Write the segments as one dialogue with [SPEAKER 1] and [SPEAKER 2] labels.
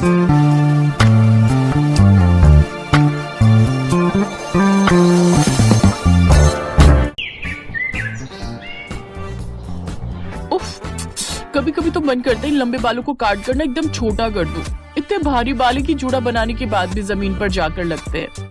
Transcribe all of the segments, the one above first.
[SPEAKER 1] कभी कभी तो मन करता है लंबे बालों को काट कर ना एकदम छोटा कर दूं। इतने भारी बाल की जूड़ा बनाने के बाद भी जमीन पर जाकर लगते हैं।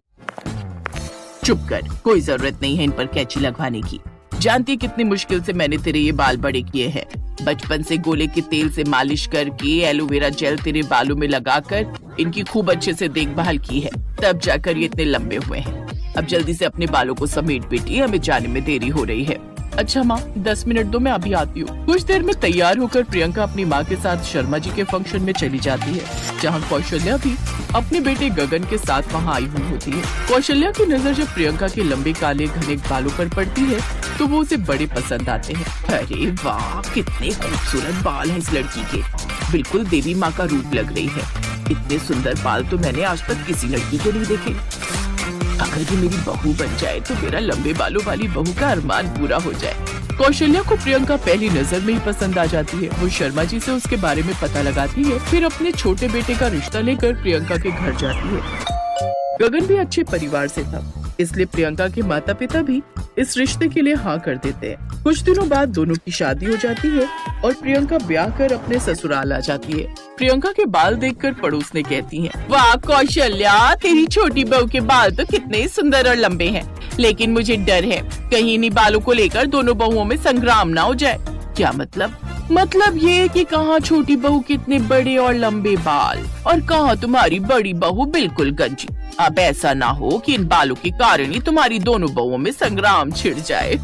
[SPEAKER 1] चुप कर, कोई जरूरत नहीं है इन पर कैंची लगवाने की। जानती है कितनी मुश्किल से मैंने तेरे ये बाल बड़े किए हैं। बचपन से गोले के तेल से मालिश करके एलोवेरा जेल तेरे बालों में लगाकर इनकी खूब अच्छे से देखभाल की है, तब जाकर ये इतने लंबे हुए हैं। अब जल्दी से अपने बालों को समेट बेटी, हमें जाने में देरी हो रही है। अच्छा माँ, 10 मिनट दो, मैं अभी आती हूँ। कुछ देर में तैयार होकर प्रियंका अपनी माँ के साथ शर्मा जी के फंक्शन में चली जाती है, जहाँ कौशल्या भी अपने बेटे गगन के साथ वहाँ आई हुई होती है। कौशल्या की नजर जब प्रियंका के लंबे काले घने बालों पर पड़ती है तो वो उसे बड़े पसंद आते हैं। अरे वाह, कितने खूबसूरत बाल हैं इस लड़की के, बिल्कुल देवी माँ का रूप लग रही है। इतने सुंदर बाल तो मैंने आज तक किसी लड़की के नहीं देखे। अगर ये मेरी बहू बन जाए तो मेरा लंबे बालों वाली बहू का अरमान पूरा हो जाए। कौशल्या को प्रियंका पहली नजर में ही पसंद आ जाती है। वो शर्मा जी से उसके बारे में पता लगाती है, फिर अपने छोटे बेटे का रिश्ता लेकर प्रियंका के घर जाती है। गगन भी अच्छे परिवार से था, इसलिए प्रियंका के माता पिता भी इस रिश्ते के लिए हाँ कर देते हैं। कुछ दिनों बाद दोनों की शादी हो जाती है और प्रियंका ब्याह कर अपने ससुराल आ जाती है। प्रियंका के बाल देखकर पड़ोस ने कहती हैं, वाह कौशल्या, तेरी छोटी बहू के बाल तो कितने सुंदर और लंबे हैं, लेकिन मुझे डर है कहीं इन्हीं बालों को लेकर दोनों बहुओं में संग्राम ना हो जाए। क्या मतलब? मतलब ये कि कहाँ छोटी बहू के इतने बड़े और लंबे बाल और कहाँ तुम्हारी बड़ी बहू बिल्कुल गंजी। अब ऐसा ना हो कि इन बालों के कारण ही तुम्हारी दोनों बहुओं में संग्राम छिड़ जाए।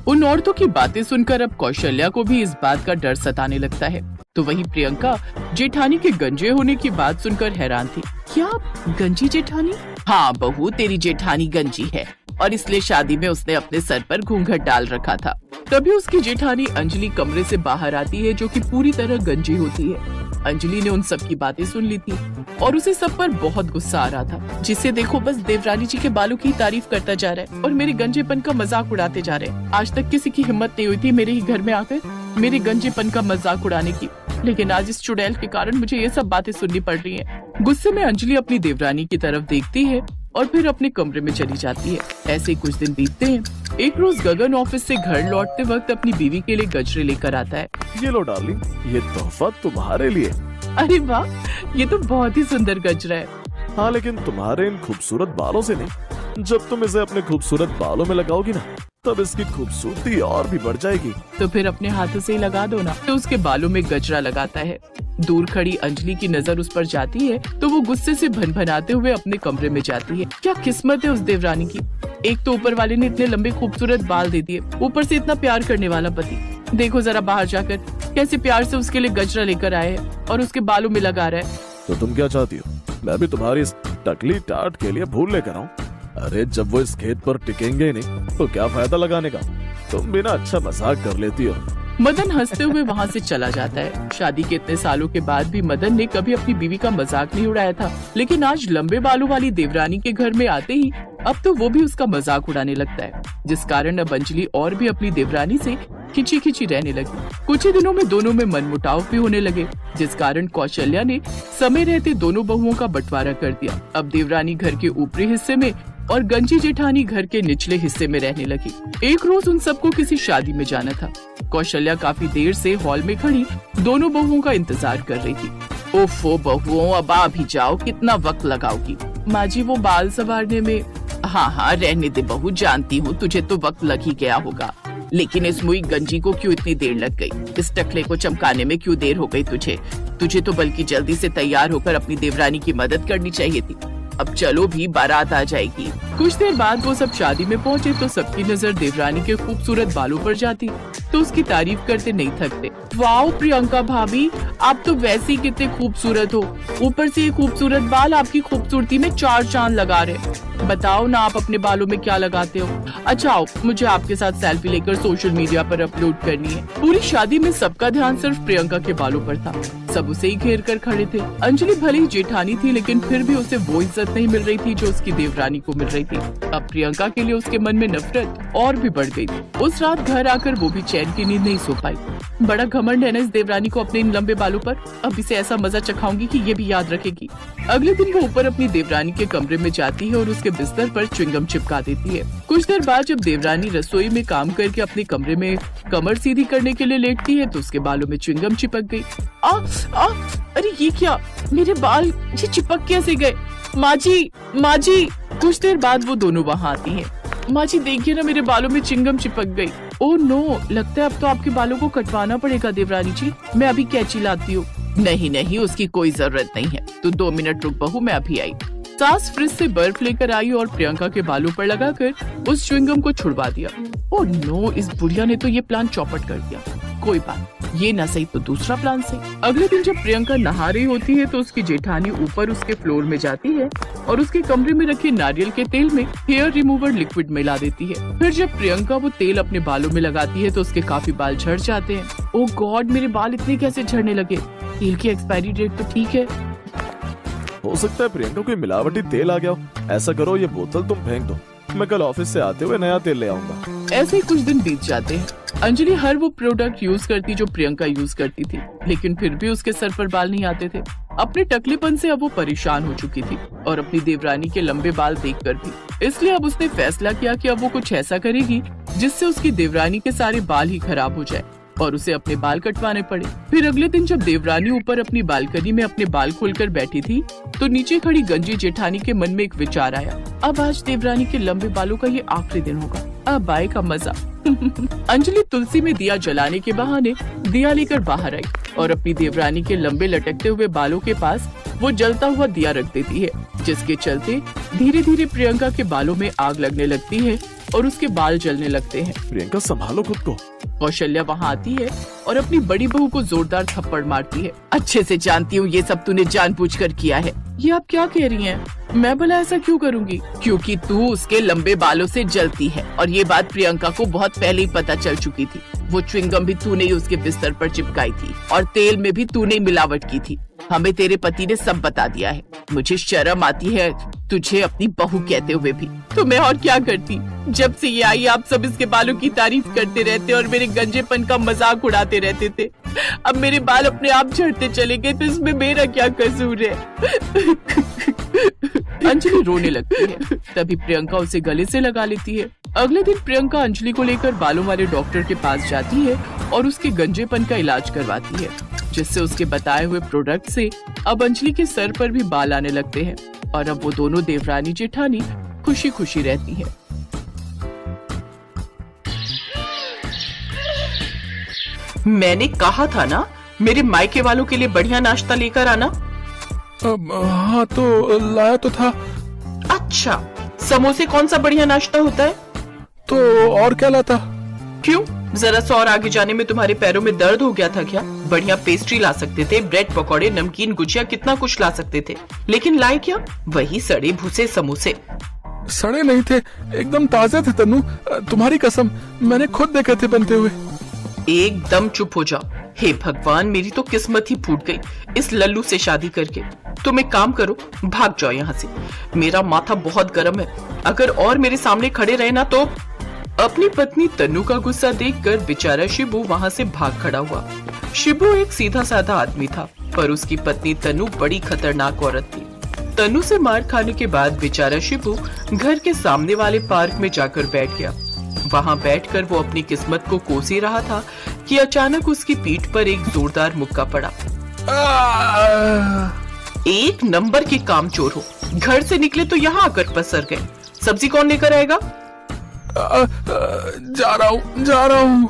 [SPEAKER 1] उन औरतों की बातें सुनकर अब कौशल्या को भी इस बात का डर सताने लगता है। तो वहीं प्रियंका जेठानी के गंजे होने की बात सुनकर हैरान थी। क्या गंजी जेठानी? हाँ बहू, तेरी जेठानी गंजी है और इसलिए शादी में उसने अपने सर पर घूंघट डाल रखा था। तभी उसकी जेठानी अंजलि कमरे से बाहर आती है, जो कि पूरी तरह गंजी होती है। अंजलि ने उन सब की बातें सुन ली थी और उसे सब पर बहुत गुस्सा आ रहा था, जिसे देखो बस देवरानी जी के बालों की तारीफ करता जा रहा है और मेरे गंजेपन का मजाक उड़ाते जा रहे हैं। आज तक किसी की हिम्मत नहीं हुई थी मेरे ही घर में आकर मेरे गंजेपन का मजाक उड़ाने की, लेकिन आज इस चुड़ैल के कारण मुझे ये सब बातें सुननी पड़ रही हैं। गुस्से में अंजलि अपनी देवरानी की तरफ देखती है और फिर अपने कमरे में चली जाती है। ऐसे कुछ दिन बीतते हैं। एक रोज गगन ऑफिस से घर लौटते वक्त अपनी बीवी के लिए गजरे लेकर आता है।
[SPEAKER 2] ये लो डार्लिंग, ये तोहफा तुम्हारे लिए।
[SPEAKER 1] अरे वाह, ये तो बहुत ही सुंदर गजरा है।
[SPEAKER 2] हाँ, लेकिन तुम्हारे इन खूबसूरत बालों से नहीं। जब तुम इसे अपने खूबसूरत बालों में लगाओगी ना, तब इसकी खूबसूरती और भी बढ़ जाएगी।
[SPEAKER 1] तो फिर अपने हाथों से ही लगा दो ना। तो उसके बालों में गजरा लगाता है। दूर खड़ी अंजलि की नजर उस पर जाती है तो वो गुस्से से भनभनाते हुए अपने कमरे में जाती है। क्या किस्मत है उस देवरानी की, एक तो ऊपर वाले ने इतने लंबे खूबसूरत बाल दे दिए, ऊपर से इतना प्यार करने वाला पति। देखो जरा बाहर जाकर कैसे प्यार से उसके लिए गजरा लेकर आए है और उसके बालों में लगा रहा है।
[SPEAKER 2] तो तुम क्या चाहती हो, मैं भी तुम्हारी इस टकली टाट के लिए फूल लेकर आऊं? अरे जब वो इस खेत पर टिकेंगे ही नहीं तो क्या फायदा लगाने का। तुम बिना अच्छा मजाक कर लेती हो।
[SPEAKER 1] मदन हंसते हुए वहाँ से चला जाता है। शादी के इतने सालों के बाद भी मदन ने कभी अपनी बीवी का मजाक नहीं उड़ाया था, लेकिन आज लंबे बालों वाली देवरानी के घर में आते ही अब तो वो भी उसका मजाक उड़ाने लगता है, जिस कारण अब अंजलि और भी अपनी देवरानी से खिंची खिंची रहने लगी। कुछ ही दिनों में दोनों में मनमुटाव भी होने लगे, जिस कारण कौशल्या ने समय रहते दोनों बहुओं का बंटवारा कर दिया। अब देवरानी घर के ऊपरी हिस्से में और गंजी जेठानी घर के निचले हिस्से में रहने लगी। एक रोज उन सबको किसी शादी में जाना था। कौशल्या काफी देर से हॉल में खड़ी दोनों बहुओं का इंतजार कर रही थी। ओफो बहुओं, अब आ भी जाओ, कितना वक्त लगाओगी? माँ जी वो बाल संवारने में। हाँ रहने दे बहू, जानती हूँ तुझे तो वक्त लग ही गया होगा, लेकिन इस मुई गंजी को क्यों इतनी देर लग गई? इस टकले को चमकाने में क्यों देर हो गई तुझे तो बल्कि जल्दी से तैयार होकर अपनी देवरानी की मदद करनी चाहिए थी। अब चलो भी, बारात आ जाएगी। कुछ देर बाद वो सब शादी में पहुँचे तो सबकी नजर देवरानी के खूबसूरत बालों पर जाती तो उसकी तारीफ करते नहीं थकते। वाओ प्रियंका भाभी, आप तो वैसे ही कितने खूबसूरत हो, ऊपर से ये खूबसूरत बाल आपकी खूबसूरती में चार चांद लगा रहे। बताओ ना आप अपने बालों में क्या लगाते हो? अच्छा आओ, मुझे आपके साथ सेल्फी लेकर सोशल मीडिया पर अपलोड करनी है। पूरी शादी में सबका ध्यान सिर्फ प्रियंका के बालों पर था। सब उसे ही घेर कर खड़े थे। अंजलि भले ही जेठानी थी, लेकिन फिर भी उसे वो इज्जत नहीं मिल रही थी जो उसकी देवरानी को मिल रही थी। अब प्रियंका के लिए उसके मन में नफरत और भी बढ़ गई थी। उस रात घर आकर वो भी चैन की नींद नहीं सो पाई। बड़ा घमंड है ना इस देवरानी को अपने इन लंबे बालों पर। अब इसे ऐसा मजा चखाऊंगी कि ये भी याद रखेगी। अगले दिन वो ऊपर अपनी देवरानी के कमरे में जाती है और उसके बिस्तर पर च्युइंगम चिपका देती है। कुछ देर बाद जब देवरानी रसोई में काम करके अपने कमरे में कमर सीधी करने के लिए लेटती है तो उसके बालों में च्युइंगम चिपक गई। अरे ये क्या, मेरे बाल ये चिपक कैसे गए? माँ जी। कुछ देर बाद वो दोनों वहाँ आती हैं। माँ जी देखिए ना, मेरे बालों में च्युइंगम चिपक गई। ओह नो, लगता है अब तो आपके बालों को कटवाना पड़ेगा देवरानी जी। मैं अभी कैंची लाती हूँ। नहीं, उसकी कोई जरूरत नहीं है। तू 2 मिनट रुक बहू, मैं अभी आई। सास फ्रिज से बर्फ लेकर आई और प्रियंका के बालों पर लगाकर उस च्युइंगम को छुड़वा दिया। ओह नो, इस बुढ़िया ने तो ये प्लान चौपट कर दिया। कोई बात, ये ना सही तो दूसरा प्लान सही। अगले दिन जब प्रियंका नहा रही होती है तो उसकी जेठानी ऊपर उसके फ्लोर में जाती है और उसके कमरे में रखे नारियल के तेल में हेयर रिमूवर लिक्विड मिला देती है। फिर जब प्रियंका वो तेल अपने बालों में लगाती है तो उसके काफी बाल झड़ जाते हैं। ओह गॉड, मेरे बाल इतने कैसे झड़ने लगे? तेल की एक्सपायरी डेट तो ठीक है।
[SPEAKER 2] हो सकता है प्रियंका कोई मिलावटी तेल आ गया हो। ऐसा करो, ये बोतल तुम फेंक दो, मैं कल ऑफिस से आते हुए नया तेल ले आऊंगा।
[SPEAKER 1] ऐसे ही कुछ दिन बीत जाते हैं। अंजलि हर वो प्रोडक्ट यूज करती जो प्रियंका यूज करती थी, लेकिन फिर भी उसके सर पर बाल नहीं आते थे। अपने टकलेपन से अब वो परेशान हो चुकी थी और अपनी देवरानी के लंबे बाल देखकर भी। इसलिए अब उसने फैसला किया कि अब वो कुछ ऐसा करेगी जिससे उसकी देवरानी के सारे बाल ही खराब हो जाए और उसे अपने बाल कटवाने पड़े। फिर अगले दिन जब देवरानी ऊपर अपनी बालकनी में अपने बाल खोलकर बैठी थी तो नीचे खड़ी गंजी जेठानी के मन में एक विचार आया। अब आज देवरानी के लंबे बालों का ये आखिरी दिन होगा, अब आएगा मजा। अंजलि तुलसी में दिया जलाने के बहाने दिया लेकर बाहर आई और अपनी देवरानी के लंबे लटकते हुए बालों के पास वो जलता हुआ दिया रख देती है, जिसके चलते धीरे धीरे प्रियंका के बालों में आग लगने लगती है और उसके बाल जलने लगते हैं।
[SPEAKER 2] प्रियंका संभालो खुद को।
[SPEAKER 1] कौशल्या वहाँ आती है और अपनी बड़ी बहू को जोरदार थप्पड़ मारती है। अच्छे से जानती हूँ ये सब तूने जानबूझकर किया है। ये आप क्या कह रही हैं? मैं भला ऐसा क्यों करूँगी? क्योंकि तू उसके लंबे बालों से जलती है और ये बात प्रियंका को बहुत पहले ही पता चल चुकी थी। वो च्युइंगम भी तूने ही उसके बिस्तर पर चिपकाई थी और तेल में भी तूने मिलावट की थी। हमें तेरे पति ने सब बता दिया है। मुझे शर्म आती है तुझे अपनी बहू कहते हुए भी। तो मैं और क्या करती? जब से ये आई आप सब इसके बालों की तारीफ करते रहते और मेरे गंजेपन का मजाक उड़ाते रहते थे। अब मेरे बाल अपने आप झड़ते चले गए तो इसमें मेरा क्या कसूर है? अंजलि रोने लगती है। तभी प्रियंका उसे गले से लगा लेती है। अगले दिन प्रियंका अंजलि को लेकर बालों वाले डॉक्टर के पास जाती है और उसके गंजेपन का इलाज करवाती है, जिससे उसके बताए हुए प्रोडक्ट से अब अंजलि के सर पर भी बाल आने लगते हैं और अब वो दोनों देवरानी जेठानी खुशी खुशी रहती हैं। मैंने कहा था ना मेरे मायके वालों के लिए बढ़िया नाश्ता लेकर आना।
[SPEAKER 3] हाँ तो लाया तो था।
[SPEAKER 1] अच्छा, समोसे कौन सा बढ़िया नाश्ता होता है?
[SPEAKER 3] तो और क्या लाता?
[SPEAKER 1] क्यों, जरा सा और आगे जाने में तुम्हारे पैरों में दर्द हो गया था क्या? बढ़िया पेस्ट्री ला सकते थे, ब्रेड पकौड़े, नमकीन, गुजिया, कितना कुछ ला सकते थे, लेकिन लाए क्या? वही सड़े भूसे समोसे।
[SPEAKER 3] सड़े नहीं थे, एकदम ताजे थे तन्नू, तुम्हारी कसम, मैंने खुद देखे थे बनते हुए।
[SPEAKER 1] एकदम चुप हो जाओ। हे भगवान, मेरी तो किस्मत ही फूट गई इस लल्लू से शादी करके। तुम एक काम करो, भाग जाओ यहाँ से। मेरा माथा बहुत गर्म है, अगर और मेरे सामने खड़े रहे ना तो। अपनी पत्नी तन्नू का गुस्सा देखकर बेचारा शिबू वहाँ से भाग खड़ा हुआ। शिबू एक सीधा साधा आदमी था, पर उसकी पत्नी तन्नू बड़ी खतरनाक औरत थी। तन्नू से मार खाने के बाद बेचारा शिबू घर के सामने वाले पार्क में जाकर बैठ गया। वहाँ बैठकर वो अपनी किस्मत को कोस ही रहा था कि अचानक उसकी पीठ पर एक जोरदार मुक्का पड़ा। एक नंबर के कामचोर हो, घर से निकले तो यहाँ आकर पसर गए। सब्जी कौन लेकर आएगा?
[SPEAKER 3] जा रहा हूँ।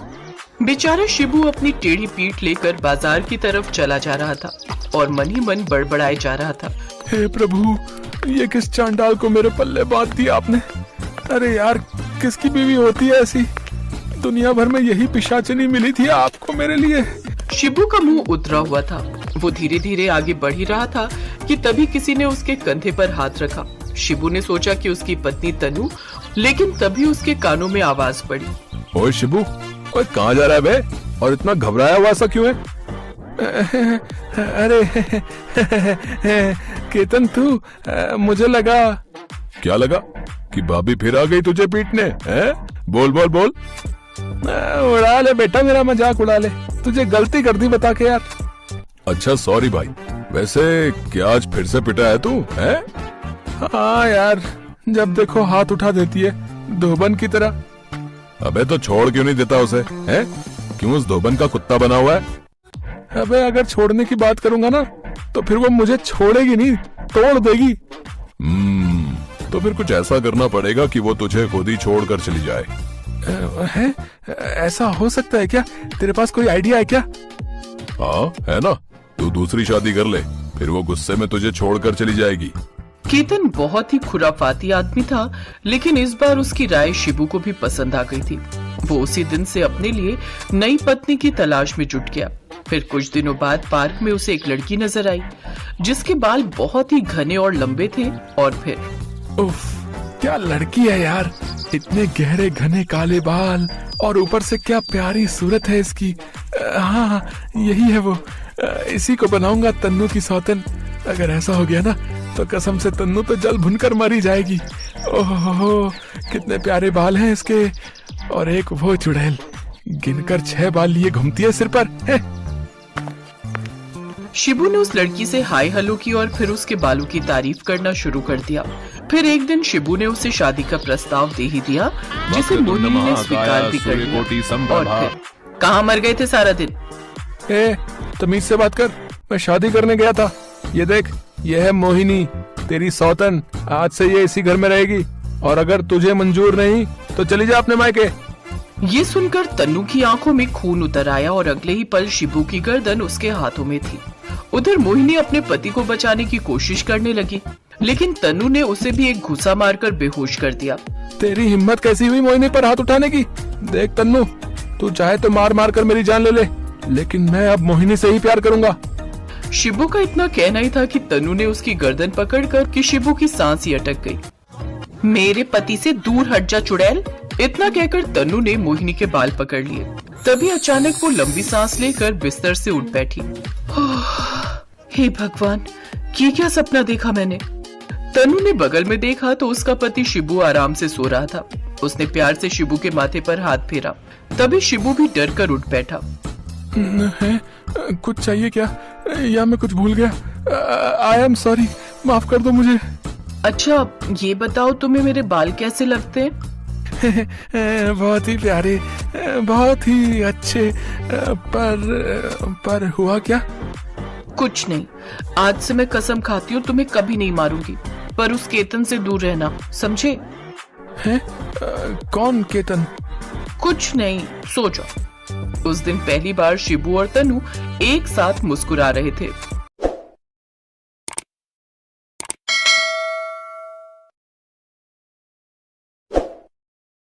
[SPEAKER 1] बेचारा शिबू अपनी टेढ़ी पीठ लेकर बाजार की तरफ चला जा रहा था और मन ही मन बड़बड़ाए जा रहा था।
[SPEAKER 3] हे प्रभु, ये किस चांडाल को मेरे पल्ले बांध दिया आपने। अरे यार, किसकी बीवी होती है ऐसी? दुनिया भर में यही पिशाचनी मिली थी आपको मेरे लिए।
[SPEAKER 1] शिबू का मुंह उतरा हुआ था। वो धीरे धीरे आगे बढ़ ही रहा था कि तभी किसी ने उसके कंधे पर हाथ रखा। शिबू ने सोचा कि उसकी पत्नी तनु, लेकिन तभी उसके कानों में आवाज पड़ी।
[SPEAKER 3] ओए शिबू, ओए कहाँ जा रहा है बे? और इतना घबराया हुआ सा क्यों है? अरे केतन तू, मुझे लगा। क्या लगा कि भाभी फिर आ गई तुझे पीटने? हैं? बोल बोल बोल। उड़ा ले बेटा, मेरा मजाक उड़ा ले। तुझे गलती कर दी बता के यार। अच्छा सॉरी भाई। वैसे क्या आज फिर से पिटा है तू? है? हाँ यार, जब देखो हाथ उठा देती है धोबन की तरह। अबे तो छोड़ क्यों नहीं देता उसे? है? क्यों उस धोबन का कुत्ता बना हुआ है? अबे अगर छोड़ने की बात करूंगा ना तो फिर वो मुझे छोड़ेगी नहीं, तोड़ देगी। तो फिर कुछ ऐसा करना पड़ेगा कि वो तुझे खुद ही छोड़ कर चली जाए। है? ऐसा हो सकता है क्या? तेरे पास कोई आइडिया है क्या? हाँ है ना, तू दूसरी शादी कर ले, फिर वो गुस्से में तुझे छोड़कर चली जाएगी।
[SPEAKER 1] केतन बहुत ही खुराफाती आदमी था, लेकिन इस बार उसकी राय शिबू को भी पसंद आ गई थी। वो उसी दिन से अपने लिए नई पत्नी की तलाश में जुट गया। फिर कुछ दिनों बाद पार्क में उसे एक लड़की नजर आई, जिसके बाल बहुत ही घने और लंबे थे। और फिर
[SPEAKER 3] उफ, क्या लड़की है यार, इतने गहरे घने काले बाल और ऊपर से क्या प्यारी सूरत है इसकी। हाँ यही है वो। इसी को बनाऊंगा तन्नू की सौतन। अगर ऐसा हो गया ना तो कसम से तन्नू तो जल भुनकर मरी जाएगी। ओहो, कितने प्यारे बाल हैं इसके। और एक वो चुड़ैल, गिनकर 6 बाल लिए घूमती है सिर पर। है?
[SPEAKER 1] शिबू ने उस लड़की से हाय हेलो की और फिर उसके बालों की तारीफ करना शुरू कर दिया। फिर एक दिन शिबू ने उसे शादी का प्रस्ताव दे ही दिया, जिसे मोहिनी ने स्वीकार भी कर लिया। और फिर कहाँ मर गए थे सारा दिन?
[SPEAKER 3] तमीज से बात कर, मैं शादी करने गया था। ये देख, ये है मोहिनी, तेरी सौतन। आज से ये इसी घर में रहेगी, और अगर तुझे मंजूर नहीं तो चली जा अपने मायके।
[SPEAKER 1] ये सुनकर तन्नू की आंखों में खून उतर आया और अगले ही पल शिबू की गर्दन उसके हाथों में थी। उधर मोहिनी अपने पति को बचाने की कोशिश करने लगी, लेकिन तन्नू ने उसे भी एक घुसा मारकर बेहोश कर दिया।
[SPEAKER 3] तेरी हिम्मत कैसी हुई मोहिनी पर हाथ उठाने की? देख तन्नू, तू चाहे तो मार मार कर मेरी जान ले ले, लेकिन मैं अब मोहिनी से ही प्यार करूंगा।
[SPEAKER 1] शिबू का इतना कहना ही था कि तन्नू ने उसकी गर्दन पकड़कर कि शिबू की सांस ही अटक गई। मेरे पति से दूर हट जा चुड़ैल, इतना कहकर तन्नू ने मोहिनी के बाल पकड़ लिए। तभी अचानक वो लंबी सांस लेकर बिस्तर से उठ बैठी। हे भगवान, ये क्या सपना देखा मैंने? तन्नू ने बगल में देखा तो उसका पति शिबू आराम से सो रहा था। उसने प्यार से शिबू के माथे पर हाथ फेरा। तभी शिबू भी डर कर उठ बैठा।
[SPEAKER 3] है? कुछ चाहिए क्या, या मैं कुछ भूल गया? आई एम सॉरी, माफ कर दो मुझे।
[SPEAKER 1] अच्छा ये बताओ, तुम्हें मेरे बाल कैसे लगते हैं?
[SPEAKER 3] बहुत ही प्यारे, बहुत ही अच्छे। पर हुआ क्या?
[SPEAKER 1] कुछ नहीं, आज से मैं कसम खाती हूँ तुम्हें कभी नहीं मारूंगी, पर उस केतन से दूर रहना, समझे?
[SPEAKER 3] है? कौन केतन?
[SPEAKER 1] कुछ नहीं, सो जाओ। उस दिन पहली बार शिबू और तन्नू एक साथ मुस्कुरा रहे थे।